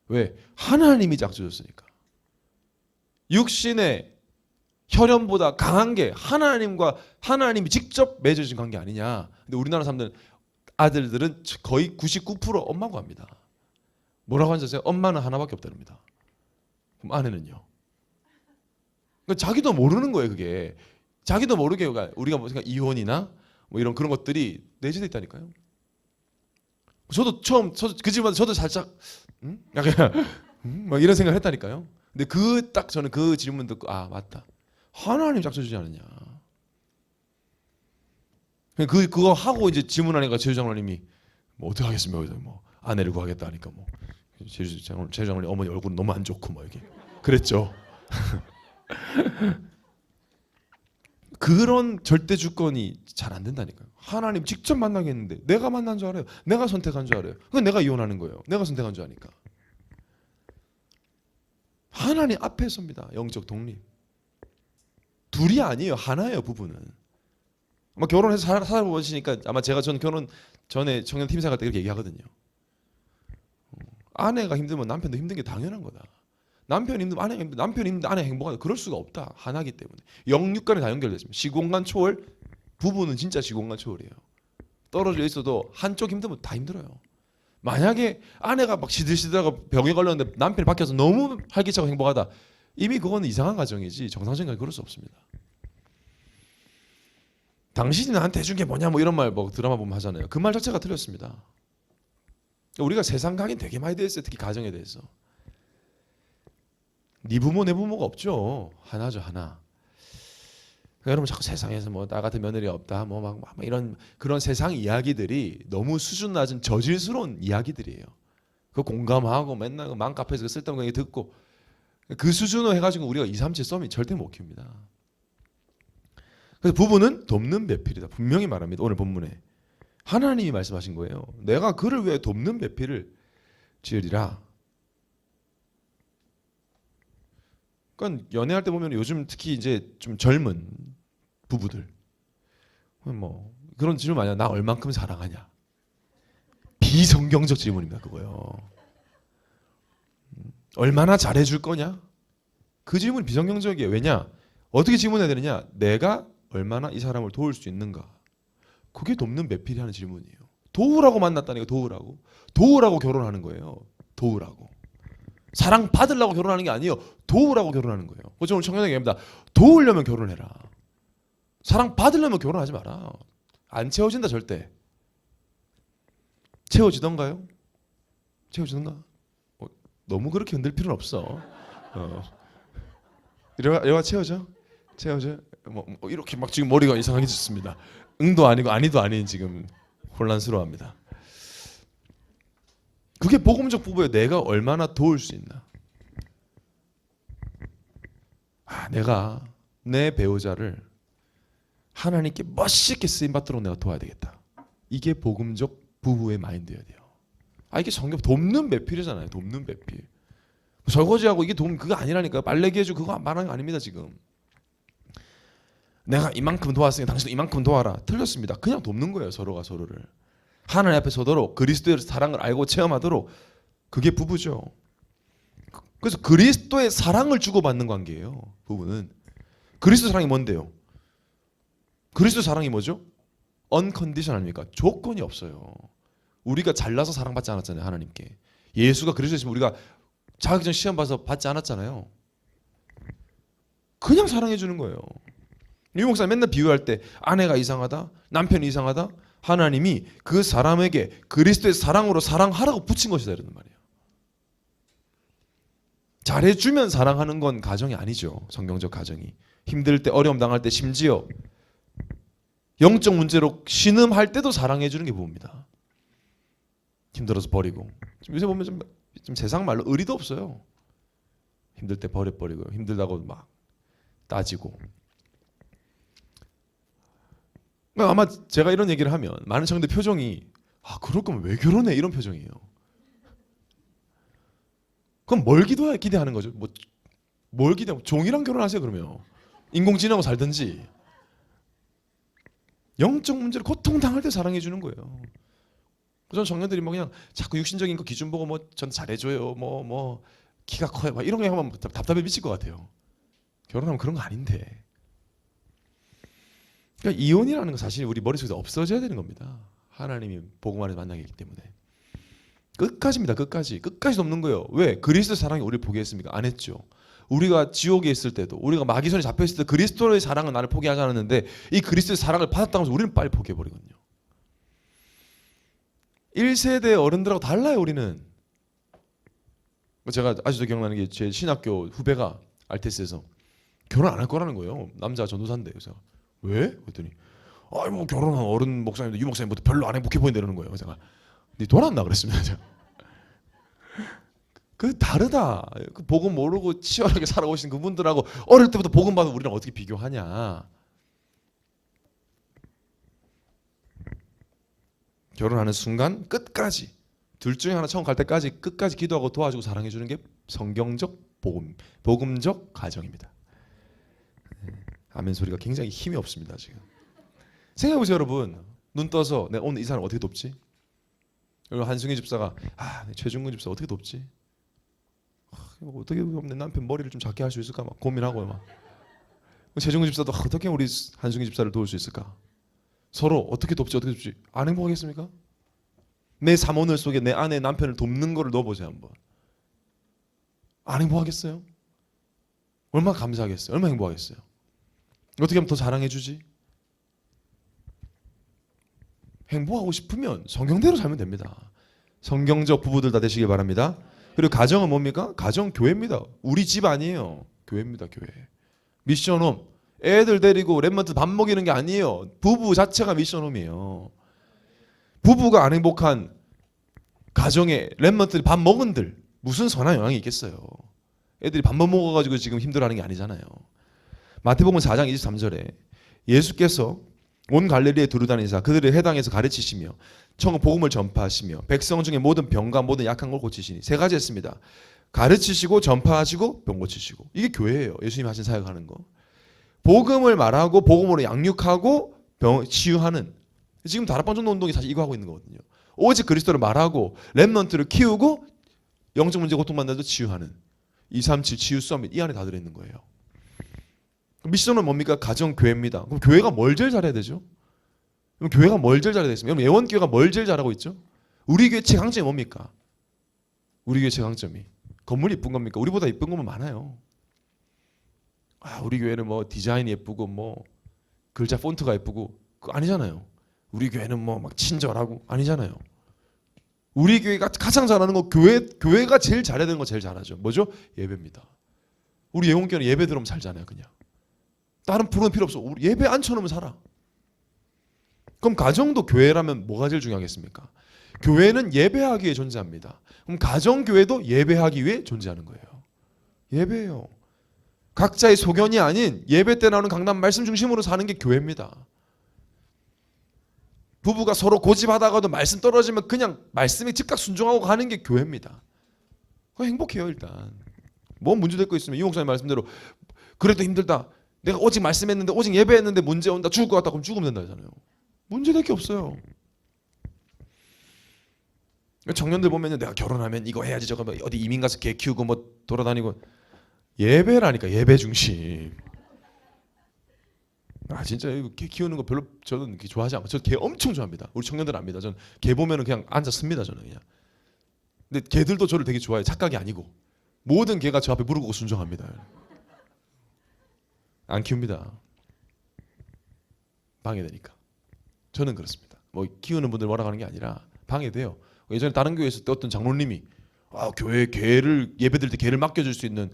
왜? 하나님이 짝주셨으니까. 육신의 혈연보다 강한 게 하나님이 직접 맺어진 관계 아니냐. 근데 우리나라 사람들은 아들들은 거의 99% 엄마고 합니다. 뭐라고 하셨어요? 엄마는 하나밖에 없다릅니다. 그럼 아내는요? 그러니까 자기도 모르는 거예요. 그게 자기도 모르게 우리가 뭐 이혼이나 뭐 이런 그런 것들이 내재돼 있다니까요. 저도 처음 그 집마다 저도 살짝 약간 막 이런 생각을 했다니까요. 근데 딱 저는 그 질문 듣고 맞다. 하나님 작정주지 않느냐. 그거 하고 이제 질문하니까 제주 장로님이 뭐 어떻게 하겠습니까? 뭐 아내를 구하겠다 하니까 뭐 제주 장로님 어머니 얼굴은 너무 안 좋고 뭐 이렇게 그랬죠. 그런 절대 주권이 잘 안 된다니까요. 하나님 직접 만나겠는데 내가 만난 줄 알아요. 내가 선택한 줄 알아요. 그건 내가 이혼하는 거예요. 내가 선택한 줄 아니까. 하나님 앞에서입니다. 영적 독립. 둘이 아니에요. 하나예요. 부부는. 아마 결혼해서 살아보시니까 아마 전 결혼 전에 청년 팀 생활 때 이렇게 얘기하거든요. 아내가 힘들면 남편도 힘든 게 당연한 거다. 남편이 힘들면 아내가 힘들면 남편이 힘들면 아내가 행복하다. 그럴 수가 없다. 하나기 때문에. 영육간에 다 연결됐습니다. 시공간 초월. 부부는 진짜 시공간 초월이에요. 떨어져 있어도 한쪽 힘들면 다 힘들어요. 만약에 아내가 막 시들시들하고 병에 걸렸는데 남편이 밖에서 너무 활기차고 행복하다. 이미 그건 이상한 가정이지 정상적인 가정 그럴 수 없습니다. 당신이 나한테 해준 게 뭐냐 뭐 이런 말 뭐 드라마 보면 하잖아요. 그 말 자체가 틀렸습니다. 우리가 세상 각인 되게 많이 돼 있어요. 특히 가정에 대해서. 네 부모 내 부모가 없죠. 하나죠 하나. 여러분 자꾸 세상에서 뭐 나 같은 며느리 없다 뭐 막 이런 그런 세상 이야기들이 너무 수준 낮은 저질스러운 이야기들이에요. 그 공감하고 맨날 그 맘카페에서 쓸데없는 얘기 듣고 그 수준으로 해가지고 우리가 2, 3, 7 썸이 절대 못 키웁니다. 그래서 부부는 돕는 배필이다. 분명히 말합니다. 오늘 본문에 하나님이 말씀하신 거예요. 내가 그를 위해 돕는 배필을 지으리라. 그러니까 연애할 때 보면 요즘 특히 이제 좀 젊은 부부들 뭐 그런 질문 많이 해요. 나 얼만큼 사랑하냐? 비성경적 질문입니다. 그거요. 얼마나 잘해줄 거냐? 그 질문이 비성경적이에요. 왜냐? 어떻게 질문해야 되느냐? 내가 얼마나 이 사람을 도울 수 있는가? 그게 돕는 배필이 하는 질문이에요. 도우라고 만났다니까. 도우라고 결혼하는 거예요. 도우라고. 사랑 받으려고 결혼하는 게 아니에요. 도우라고 결혼하는 거예요. 그래서 오늘 청년에게 얘기합니다. 도우려면 결혼해라. 사랑 받으려면 결혼하지 마라. 안 채워진다 절대. 채워지던가요? 채워지는가? 너무 그렇게 흔들 필요는 없어. 이래가 채워져? 채워져? 뭐 이렇게 막 지금 머리가 이상해졌습니다. 응도 아니고 아니도 아닌 지금 혼란스러워합니다. 그게 복음적 부부예요. 내가 얼마나 도울 수 있나. 내가 내 배우자를 하나님께 멋있게 쓰임받도록 내가 도와야 되겠다. 이게 복음적 부부의 마인드여야 돼요. 이게 성경 돕는 배필이잖아요. 돕는 배필. 설거지하고 이게 도움 그거 아니라니까요. 빨래기 해주고 그거 말하는 거 아닙니다. 지금. 내가 이만큼 도왔으니까 당신도 이만큼 도와라. 틀렸습니다. 그냥 돕는 거예요. 서로가 서로를. 하나님 앞에 서도록 그리스도의 사랑을 알고 체험하도록 그게 부부죠. 그래서 그리스도의 사랑을 주고받는 관계예요. 부부는. 그리스도 사랑이 뭔데요? 그리스도 사랑이 뭐죠? 언컨디셔널입니까? 조건이 없어요. 우리가 잘나서 사랑받지 않았잖아요. 하나님께. 예수가 그리스도에 있으면 우리가 자격증 시험 봐서 받지 않았잖아요. 그냥 사랑해 주는 거예요. 유 목사 맨날 비유할 때 아내가 이상하다, 남편이 이상하다, 하나님이 그 사람에게 그리스도의 사랑으로 사랑하라고 붙인 것이다 이러는 말이에요. 잘해주면 사랑하는 건 가정이 아니죠. 성경적 가정이. 힘들 때 어려움 당할 때 심지어 영적 문제로 신음할 때도 사랑해주는 게 부부입니다. 힘들어서 버리고. 요새 보면 좀 세상 말로 의리도 없어요. 힘들 때 버려버리고 힘들다고 막 따지고. 아마 제가 이런 얘기를 하면 많은 청년들 표정이 그럴 거면 왜 결혼해? 이런 표정이에요. 그럼 뭘 기대하는 거죠? 뭘 기대하고 종이랑 결혼하세요 그러면. 인공지능하고 살든지. 영적 문제로 고통당할 때 사랑해 주는 거예요. 저는 청년들이 그냥 자꾸 육신적인 거 기준 보고 전 잘해줘요. 키가 커요. 이런 거 하면 답답해 미칠 것 같아요. 결혼하면 그런 거 아닌데. 그러니까 이혼이라는 건 사실 우리 머릿속에서 없어져야 되는 겁니다. 하나님이 복음 안에서 만나게 했기 때문에. 끝까지입니다. 끝까지 돕는 거예요. 왜? 그리스도의 사랑이 우리를 포기했습니까? 안 했죠. 우리가 지옥에 있을 때도 우리가 마귀 손에 잡혀있을 때 그리스도의 사랑은 나를 포기하지 않았는데 이 그리스도의 사랑을 받았다고 해서 우리는 빨리 포기해버리거든요. 1세대 어른들하고 달라요. 우리는. 제가 아직도 기억나는 게 제 신학교 후배가 알테스에서 결혼 안 할 거라는 거예요. 남자 전도사인데. 그래서 왜? 그랬더니 뭐 결혼한 어른 목사님도 유 목사님보다 별로 안 행복해 보인다 이러는 거예요. 제가 네 돌았나 그랬습니다. 제가. 그 다르다. 그 복음 모르고 치열하게 살아오신 그분들하고 어릴 때부터 복음 받은 우리랑 어떻게 비교하냐. 결혼하는 순간 끝까지 둘 중에 하나 처음 갈 때까지 끝까지 기도하고 도와주고 사랑해 주는 게 성경적 복음적 가정입니다. 아멘 소리가 굉장히 힘이 없습니다 지금. 생각해보세요 여러분. 눈 떠서 내가 오늘 이 사람 어떻게 돕지? 그리고 한승희 집사가 최중근 집사 어떻게 돕지? 어떻게 내 남편 머리를 좀 작게 할 수 있을까 막 고민하고 막. 최중근 집사도 어떻게 우리 한승희 집사를 도울 수 있을까? 서로 어떻게 돕지 어떻게 돕지? 안 행복하겠습니까? 내 사모늘 속에 내 아내 남편을 돕는 거를 넣어보세요 한번. 안 행복하겠어요? 얼마나 감사하겠어요? 얼마나 행복하겠어요? 어떻게 하면 더 자랑해주지? 행복하고 싶으면 성경대로 살면 됩니다. 성경적 부부들 다 되시길 바랍니다. 그리고 가정은 뭡니까? 가정 교회입니다. 우리 집 아니에요. 교회입니다. 교회. 미션홈. 애들 데리고 랩먼트 밥 먹이는 게 아니에요. 부부 자체가 미션홈이에요. 부부가 안 행복한 가정에 랩먼트 밥 먹은들 무슨 선한 영향이 있겠어요. 애들이 밥 못 먹어가지고 지금 힘들어하는 게 아니잖아요. 마태복음 4장 23절에 예수께서 온 갈릴리에 두루다니사 그들의 회당에서 가르치시며 천국 복음을 전파하시며 백성 중에 모든 병과 모든 약한 걸 고치시니 세 가지 했습니다. 가르치시고 전파하시고 병 고치시고. 이게 교회예요. 예수님이 하신 사역하는 거. 복음을 말하고 복음으로 양육하고 병 치유하는. 지금 다락방전도 운동이 사실 이거 하고 있는 거거든요. 오직 그리스도를 말하고 렘넌트를 키우고 영적 문제 고통받는 데도 치유하는 237 치유 서밋 이 안에 다 들어있는 거예요. 미션은 뭡니까? 가정 교회입니다. 그럼 교회가 뭘 제일 잘해야 되죠? 그럼 교회가 뭘 제일 잘해야 되겠습니까? 그럼 예원교회가 뭘 제일 잘하고 있죠? 우리 교회 최강점이 뭡니까? 우리 교회 최강점이 건물이 이쁜 겁니까? 우리보다 이쁜 건물 많아요. 우리 교회는 뭐 디자인이 예쁘고 뭐 글자 폰트가 예쁘고 그거 아니잖아요. 우리 교회는 뭐 막 친절하고 아니잖아요. 우리 교회가 가장 잘하는 거 교회가 제일 잘해야 되는 거 제일 잘하죠. 뭐죠? 예배입니다. 우리 예원교회는 예배 들으면 살잖아요. 그냥 다른 프로는 필요 없어. 우리 예배 앉혀놓으면 살아. 그럼 가정도 교회라면 뭐가 제일 중요하겠습니까? 교회는 예배하기 위해 존재합니다. 그럼 가정교회도 예배하기 위해 존재하는 거예요. 예배예요. 각자의 소견이 아닌 예배 때 나오는 강단 말씀 중심으로 사는 게 교회입니다. 부부가 서로 고집하다가도 말씀 떨어지면 그냥 말씀에 즉각 순종하고 가는 게 교회입니다. 행복해요 일단. 뭐 문제될 거 있으면 이 목사님 말씀대로 그래도 힘들다. 내가 오직 말씀했는데 오직 예배했는데 문제 온다. 죽을 것 같다. 그럼 죽으면 된다 하잖아요. 문제될 게 없어요. 청년들 보면 내가 결혼하면 이거 해야지 저거 어디 이민 가서 개 키우고 뭐 돌아다니고 예배라니까. 예배 중심. 진짜 이거 개 키우는 거 별로 저는 좋아하지 않고 저 개 엄청 좋아합니다. 우리 청년들 압니다. 저는 개 보면은 그냥 앉아 씁니다. 저는 그냥. 근데 개들도 저를 되게 좋아해요. 착각이 아니고 모든 개가 저 앞에 무릎 꿇고 순종합니다. 안 키웁니다. 방해되니까. 저는 그렇습니다. 뭐 키우는 분들 뭐라 하는 게 아니라 방해돼요. 예전에 다른 교회에 있을 때 어떤 장로님이 교회 개를 예배드릴 때 개를 맡겨줄 수 있는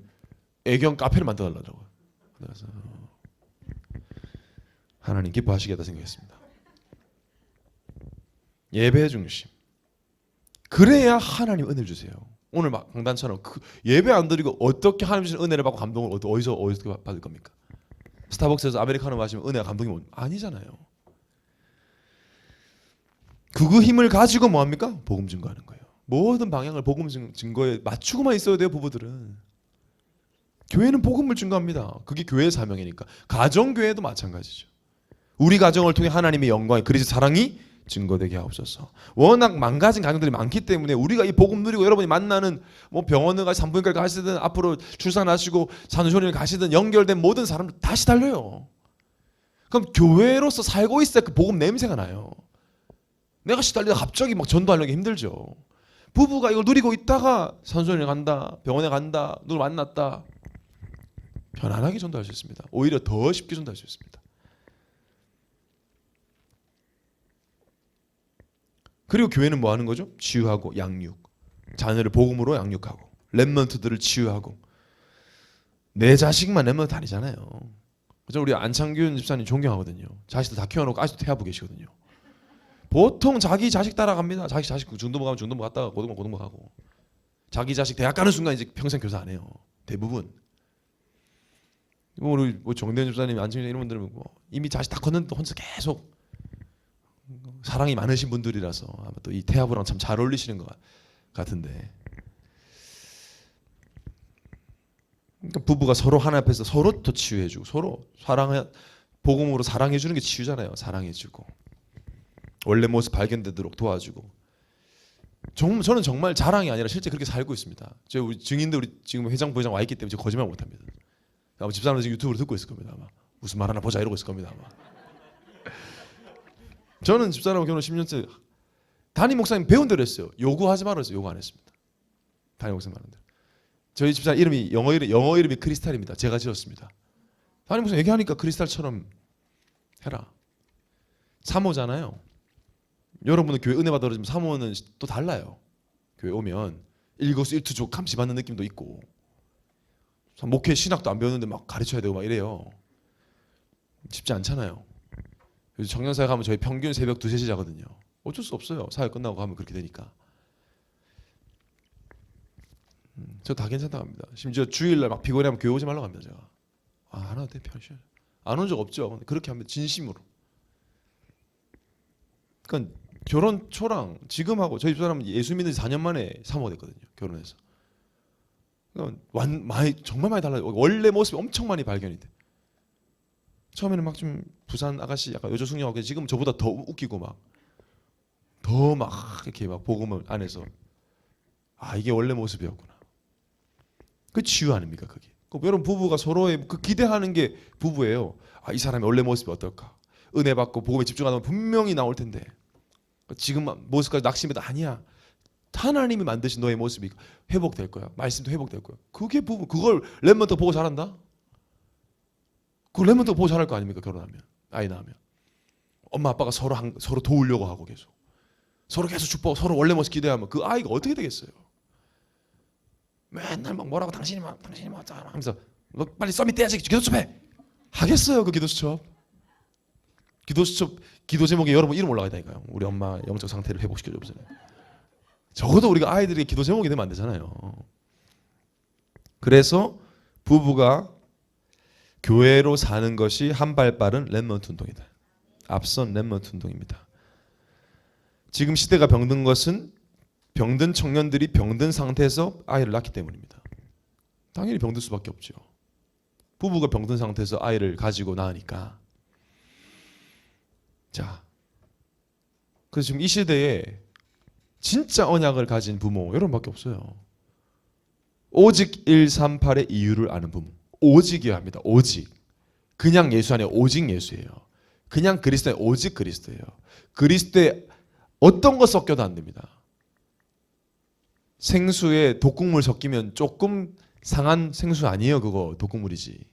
애견 카페를 만들어달라고. 그래서 하나님 기뻐하시겠다 생각했습니다. 예배 중심. 그래야 하나님 은혜를 주세요. 오늘 막 강단처럼 예배 안 드리고 어떻게 하나님 주신 은혜를 받고 감동을 어디서 받을 겁니까? 스타벅스에서 아메리카노 마시면 은혜가 감동이 아니잖아요. 그 힘을 가지고 뭐합니까? 복음 증거하는 거예요. 모든 방향을 복음 증거에 맞추고만 있어야 돼요. 부부들은. 교회는 복음을 증거합니다. 그게 교회의 사명이니까. 가정교회도 마찬가지죠. 우리 가정을 통해 하나님의 영광이 그리스도 사랑이 증거되게 하옵소서. 워낙 망가진 가정들이 많기 때문에 우리가 이 복음 누리고 여러분이 만나는 뭐 병원을 가시 산부인과를 가시든 앞으로 출산하시고 산후조리를 가시든 연결된 모든 사람들 다시 달려요. 그럼 교회로서 살고 있어야 그 복음 냄새가 나요. 내가 시달리다 갑자기 막 전도하려기 힘들죠. 부부가 이걸 누리고 있다가 산후조리를 간다, 병원에 간다, 누굴 만났다. 편안하게 전도할 수 있습니다. 오히려 더 쉽게 전도할 수 있습니다. 그리고 교회는 뭐 하는 거죠? 치유하고 양육. 자녀를 복음으로 양육하고 렘넌트들을 치유하고. 내 자식만 렘넌트 아니잖아요. 그래서 우리 안창균 집사님 존경하거든요. 자식들 다 키워놓고 아직도 태아부 계시거든요. 보통 자기 자식 따라갑니다. 자기 자식 중등부 가면 중등부 갔다가 고등부 가고. 자기 자식 대학 가는 순간 이제 평생 교사 안 해요. 대부분. 우리 정대현 집사님, 안창균 이런 분들은 뭐 이미 자식 다 컸는데 혼자 계속 사랑이 많으신 분들이라서 아마 또 이 태아부랑 참 잘 어울리시는 것 같은데, 그러니까 부부가 서로 하나 앞에서 서로 더 치유해주고 서로 복음으로 사랑해주는 게 치유잖아요. 사랑해주고 원래 모습 발견되도록 도와주고. 저는 정말 자랑이 아니라 실제 그렇게 살고 있습니다. 우리 증인들, 우리 지금 회장 부회장 와 있기 때문에 제가 거짓말 못합니다. 아마 집사람은 지금 유튜브로 듣고 있을 겁니다. 아마 무슨 말 하나 보자 이러고 있을 겁니다. 아마. 저는 집사람하고 결혼 10년째 담임 목사님 배운 대로 했어요. 요구하지 말아 했어요. 요구 안 했습니다. 담임 목사님 말한 대로. 저희 집사람 이름이 영어 이름이 크리스탈입니다. 제가 지었습니다. 담임 목사님 얘기하니까 크리스탈처럼 해라. 사모잖아요. 여러분은 교회 은혜 받으면 사모는 또 달라요. 교회 오면 일거수일투족 감시받는 느낌도 있고, 목회 신학도 안 배웠는데 막 가르쳐야 되고 막 이래요. 쉽지 않잖아요. 그래서 청년사역 하면 저희 평균 새벽 2, 3시 자거든요. 어쩔 수 없어요. 사역 끝나고 가면 그렇게 되니까. 저 다 괜찮다고 합니다. 심지어 주일날 막 피곤해하면 교회 오지 말라고 합니다. 제가 안 와도 돼, 편히 안 온 적 없죠. 그렇게 하면 진심으로. 그러니까 결혼 초랑 지금하고 저희 집사람은 예수 믿은 지 4년 만에 사모가 됐거든요. 결혼해서. 그러니까 정말 많이 달라요. 원래 모습이 엄청 많이 발견이 돼. 처음에는 막 좀 부산 아가씨 약간 여조숙녀하고, 지금 저보다 더 웃기고 더 이렇게 막 복음을 안에서 이게 원래 모습이었구나. 그 치유 아닙니까 그게? 여러분 부부가 서로의 그 기대하는 게 부부예요. 이 사람의 원래 모습이 어떨까? 은혜 받고 복음에 집중하면 분명히 나올 텐데 지금 모습까지 낙심해도 아니야. 하나님이 만드신 너의 모습이 회복될 거야. 말씀도 회복될 거야. 그게 부부. 그걸 렘넌트 보고 자란다? 그걸 렘넌트 보고 자랄 거 아닙니까? 결혼하면, 아이 낳으면. 엄마 아빠가 서로 도우려고 하고 서로 계속 축복, 서로 원래 모습 기대하면 그 아이가 어떻게 되겠어요? 맨날 막 뭐라고 당신이 막 하면서 너 빨리 서밋 떼야지, 기도 수첩해 하겠어요? 그 기도 수첩. 기도 제목에 여러분 이름 올라가 있다니까요. 우리 엄마 영적 상태를 회복시켜 줘. 적어도 우리가 아이들에게 기도 제목이 되면 안 되잖아요. 그래서 부부가 교회로 사는 것이 한 발 빠른 렘넌트 운동이다. 앞선 렘넌트 운동입니다. 지금 시대가 병든 것은 병든 청년들이 병든 상태에서 아이를 낳기 때문입니다. 당연히 병들 수밖에 없죠. 부부가 병든 상태에서 아이를 가지고 낳으니까. 자, 그래서 지금 이 시대에 진짜 언약을 가진 부모 여러분밖에 없어요. 오직 138의 이유를 아는 부모. 오직이어야 합니다. 오직. 그냥 예수 아니에요. 오직 예수예요. 그냥 그리스도에 오직 그리스도예요. 그리스도에 어떤 거 섞여도 안 됩니다. 생수에 독국물 섞이면 조금 상한 생수 아니에요. 그거 독국물이지.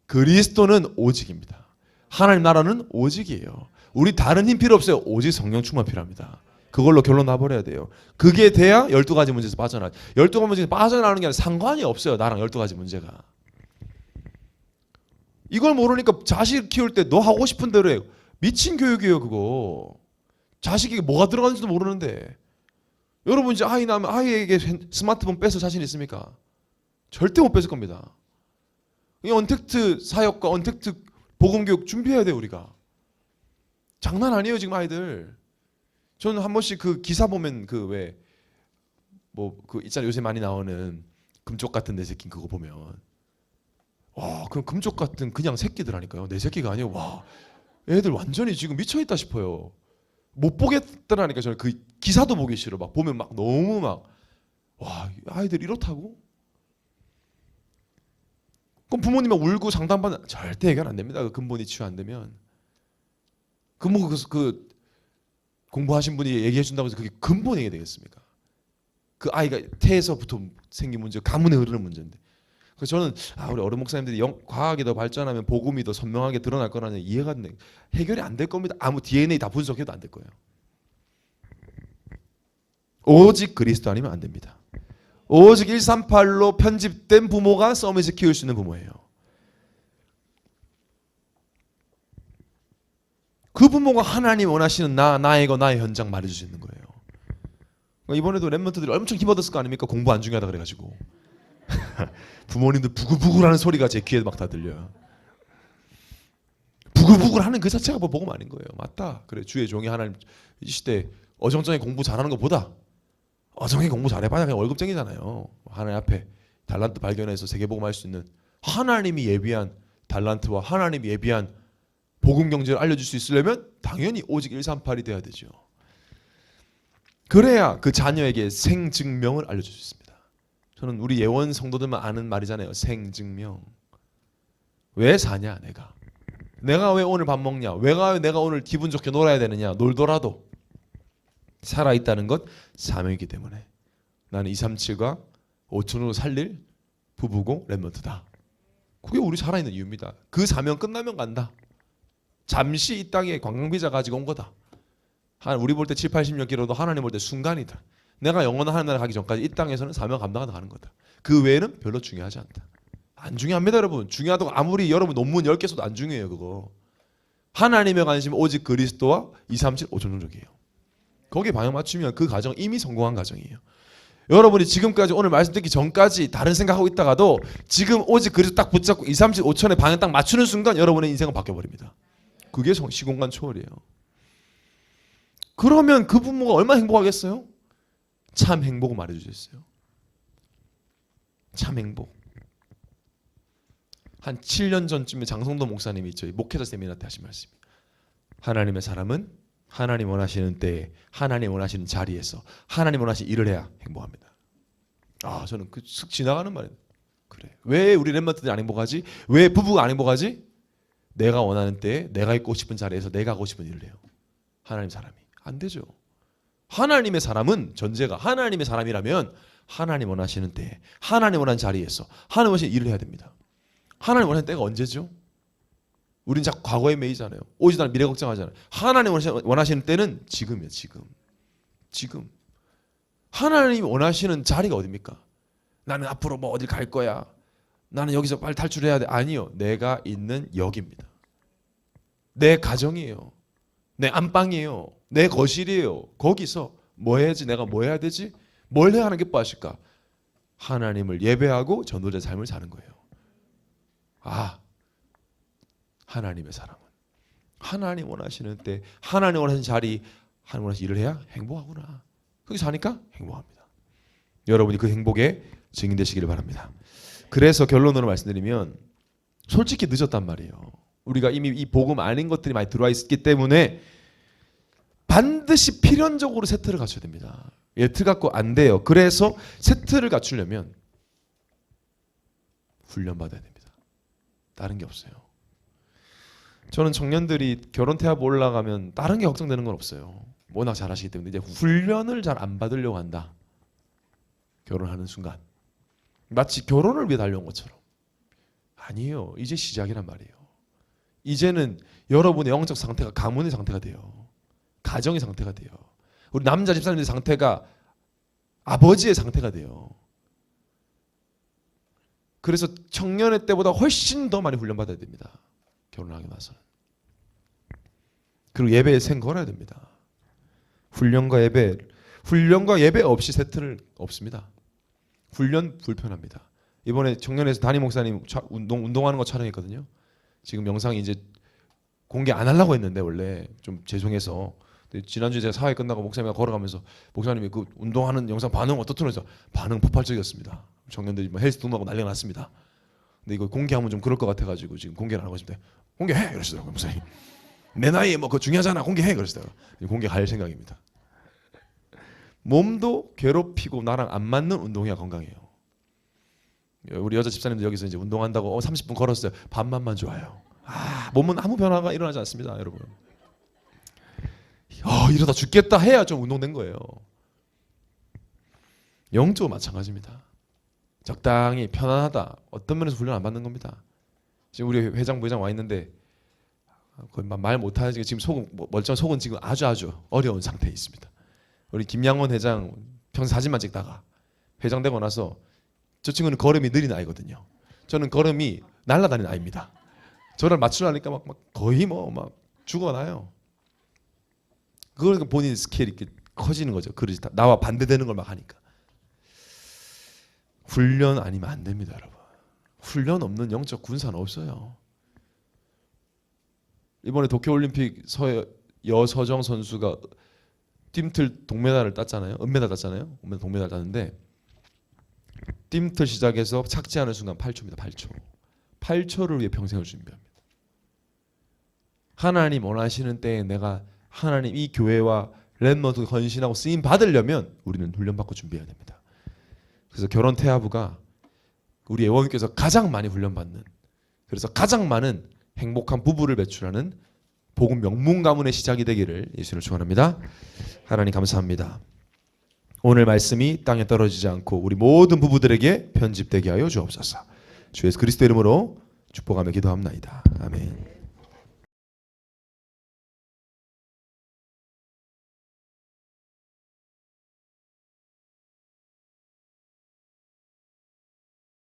그리스도는 오직입니다. 하나님 나라는 오직이에요. 우리 다른 힘 필요 없어요. 오직 성령 충만 필요합니다. 그걸로 결론 나버려야 돼요. 그게 돼야 12가지 문제에서 빠져나. 12가지 문제에서 빠져나오는 게 아니라 상관이 없어요. 나랑 12가지 문제가. 이걸 모르니까 자식 키울 때 너 하고 싶은 대로 해. 미친 교육이에요 그거. 자식에게 뭐가 들어가는지도 모르는데. 여러분 이제 아이 낳으면 아이에게 스마트폰 뺏을 자신 있습니까? 절대 못 뺏을 겁니다. 이 언택트 사역과 언택트 복음교육 준비해야 돼요 우리가. 장난 아니에요 지금 아이들. 저는 한 번씩 그 기사 보면 그 왜 뭐 그 있잖아요 요새 많이 나오는 금쪽 같은 내 새끼 그거 보면 그 금쪽 같은 그냥 새끼들하니까요. 내 새끼가 아니에요. 와 애들 완전히 지금 미쳐 있다 싶어요. 못 보겠다라니까 저는 그 기사도 보기 싫어. 막 보면 막 너무 와 아이들 이렇다고? 그럼 부모님이 울고 상담받는 절대 해결 안 됩니다. 그 근본이 치유 안 되면 그 공부하신 분이 얘기해 준다고 해서 그게 근본 얘기 되겠습니까? 그 아이가 태에서부터 생긴 문제, 가문에 흐르는 문제인데. 그래서 저는 우리 어른 목사님들이 과학이 더 발전하면 복음이 더 선명하게 드러날 거라는 이해가 안 돼. 해결이 안 될 겁니다. 아무 DNA 다 분석해도 안 될 거예요. 오직 그리스도 아니면 안 됩니다. 오직 138로 편집된 부모가 서밋을 키울 수 있는 부모예요. 그 부모가 하나님 원하시는 나의 현장 말해줄 수 있는 거예요. 이번에도 랩런트들이 엄청 힘얻었을 거 아닙니까? 공부 안 중요하다 그래가지고 부모님들 부글부글하는 소리가 제 귀에 막 다 들려요. 부글부글 하는 그 자체가 뭐 복음 아닌 거예요. 맞다. 그래, 주의 종이 하나님 이 시대 어정쩡히 공부 잘하는 것보다 어정쩡히 공부 잘해봐야 그냥 월급쟁이잖아요. 하나님 앞에 달란트 발견해서 세계복음 할 수 있는 하나님이 예비한 달란트와 하나님이 예비한 복음 경제를 알려줄 수 있으려면 당연히 오직 138이 돼야 되죠. 그래야 그 자녀에게 생증명을 알려줄 수 있습니다. 저는 우리 예원 성도들만 아는 말이잖아요. 생증명. 왜 사냐 내가 왜 오늘 밥 먹냐, 왜 내가 오늘 기분 좋게 놀아야 되느냐, 놀더라도 살아있다는 것 사명이기 때문에 나는 237과 5천으로 살릴 부부고 랩런트다. 그게 우리 살아있는 이유입니다. 그 사명 끝나면 간다. 잠시 이 땅에 관광비자 가지고 온 거다. 우리 볼 때 7, 80년 길어도 하나님 볼 때 순간이다. 내가 영원한 하나님 나라 가기 전까지 이 땅에서는 사명 감당하다 가는 거다. 그 외에는 별로 중요하지 않다. 안 중요합니다, 여러분. 중요하다고 아무리 여러분 논문 10개 써도 안 중요해요, 그거. 하나님의 관심은 오직 그리스도와 237, 5천종족이에요. 거기에 방향 맞추면 그 가정 이미 성공한 가정이에요. 여러분이 지금까지 오늘 말씀 듣기 전까지 다른 생각하고 있다가도 지금 오직 그리스도 딱 붙잡고 237, 5천의 방향 딱 맞추는 순간 여러분의 인생은 바뀌어버립니다. 그게 시공간 초월이에요. 그러면 그 부모가 얼마나 행복하겠어요? 참 행복을 말해주셨어요. 참 행복. 한 7년 전쯤에 장성도 목사님이 저희 목회자 세미나 때 하신 말씀이 하나님의 사람은 하나님 원하시는 때에 하나님 원하시는 자리에서 하나님 원하시는 일을 해야 행복합니다. 저는 그 슥 지나가는 말이에요. 그래. 왜 우리 렘넌트들이 안 행복하지? 왜 부부가 안 행복하지? 내가 원하는 때에 내가 있고 싶은 자리에서 내가 하고 싶은 일을 해요. 하나님 사람이. 안 되죠. 하나님의 사람은 전제가 하나님의 사람이라면 하나님 원하시는 때에 하나님 원하는 자리에서 하나님 원하시는 일을 해야 됩니다. 하나님 원하는 때가 언제죠? 우린 자꾸 과거에 매이잖아요. 오지도 않은 미래 걱정하잖아요. 하나님 원하시는 때는 지금이에요. 지금. 하나님이 원하시는 자리가 어딥니까? 나는 앞으로 뭐 어딜 갈 거야. 나는 여기서 빨리 탈출해야 돼. 아니요. 내가 있는 여기입니다. 내 가정이에요. 내 안방이에요. 내 거실이에요. 거기서 뭐 해야지? 내가 뭐 해야 되지? 뭘 해야 하는 게 빠실까? 하나님을 예배하고 전도자의 삶을 사는 거예요. 하나님의 사람은 하나님 원하시는 때 하나님 원하시는 자리 하나님 원하시는 일을 해야 행복하구나. 거기 사니까 행복합니다. 여러분이 그 행복에 증인되시기를 바랍니다. 그래서 결론으로 말씀드리면 솔직히 늦었단 말이에요. 우리가 이미 이 복음 아닌 것들이 많이 들어와 있기 때문에 반드시 필연적으로 세트를 갖춰야 됩니다. 틀 갖고 안 돼요. 그래서 세트를 갖추려면 훈련받아야 됩니다. 다른 게 없어요. 저는 청년들이 결혼 태합 올라가면 다른 게 걱정되는 건 없어요. 워낙 잘하시기 때문에 이제 훈련을 잘 안 받으려고 한다. 결혼하는 순간 마치 결혼을 위해 달려온 것처럼. 아니에요. 이제 시작이란 말이에요. 이제는 여러분의 영적 상태가 가문의 상태가 돼요. 가정의 상태가 돼요. 우리 남자 집사님의 상태가 아버지의 상태가 돼요. 그래서 청년의 때보다 훨씬 더 많이 훈련받아야 됩니다. 결혼하고 나서는. 그리고 예배에 생 걸어야 됩니다. 훈련과 예배 없이 세트를 없습니다. 훈련 불편합니다. 이번에 청년에서 담임 목사님 운동하는 거 촬영했거든요. 지금 영상이 이제 공개 안 하려고 했는데 원래 좀 죄송해서 지난주에 제가 사회 끝나고 목사님과 걸어가면서 목사님이 그 운동하는 영상 반응 어떻더라 해서 반응 폭발적이었습니다. 청년들이 뭐 헬스 동하고 난리가 났습니다. 근데 이거 공개하면 좀 그럴 것 같아가지고 지금 공개를 안 하고 있습니다. 공개해 그러시더라고요 목사님. 내 나이에 뭐 그거 중요하잖아 공개해 그러시더라고요. 공개할 생각입니다. 몸도 괴롭히고 나랑 안 맞는 운동이야 건강해요. 우리 여자 집사님들 여기서 이제 운동한다고 30분 걸었어요. 반만만 좋아요. 몸은 아무 변화가 일어나지 않습니다, 여러분. 이러다 죽겠다 해야 좀 운동된 거예요. 영적으로 마찬가지입니다. 적당히 편안하다. 어떤 면에서 훈련 안 받는 겁니다. 지금 우리 회장 부회장 와 있는데 거의 말 못하지 지금 멀쩡한 속은 지금 아주 어려운 상태에 있습니다. 우리 김양원 회장 평소 사진만 찍다가 회장되고 나서 저 친구는 걸음이 느린 아이거든요. 저는 걸음이 날아다니는 아이입니다. 저를 맞추려니까 막 거의 막 죽어나요. 그걸 본인 스케일이 이렇게 커지는 거죠. 그러지 나와 반대되는 걸 막 하니까. 훈련 아니면 안 됩니다, 여러분. 훈련 없는 영적 군사는 없어요. 이번에 도쿄올림픽 여서정 선수가 뜀틀 동메달을 땄잖아요. 은메달 땄잖아요. 은메달 동메달 땄는데 뜀틀 시작해서 착지하는 순간 8초입니다. 8초. 8초를 위해 평생을 준비합니다. 하나님 원하시는 때에 내가 하나님 이 교회와 랜머드 헌신하고 쓰임 받으려면 우리는 훈련받고 준비해야 됩니다. 그래서 결혼 태아부가 우리 애원교에서 가장 많이 훈련받는, 그래서 가장 많은 행복한 부부를 배출하는 복음 명문 가문의 시작이 되기를 예수님을 축원합니다. 하나님 감사합니다. 오늘 말씀이 땅에 떨어지지 않고 우리 모든 부부들에게 편집되게 하여 주옵소서. 주 예수 그리스도 이름으로 축복하며 기도합나이다. 아멘.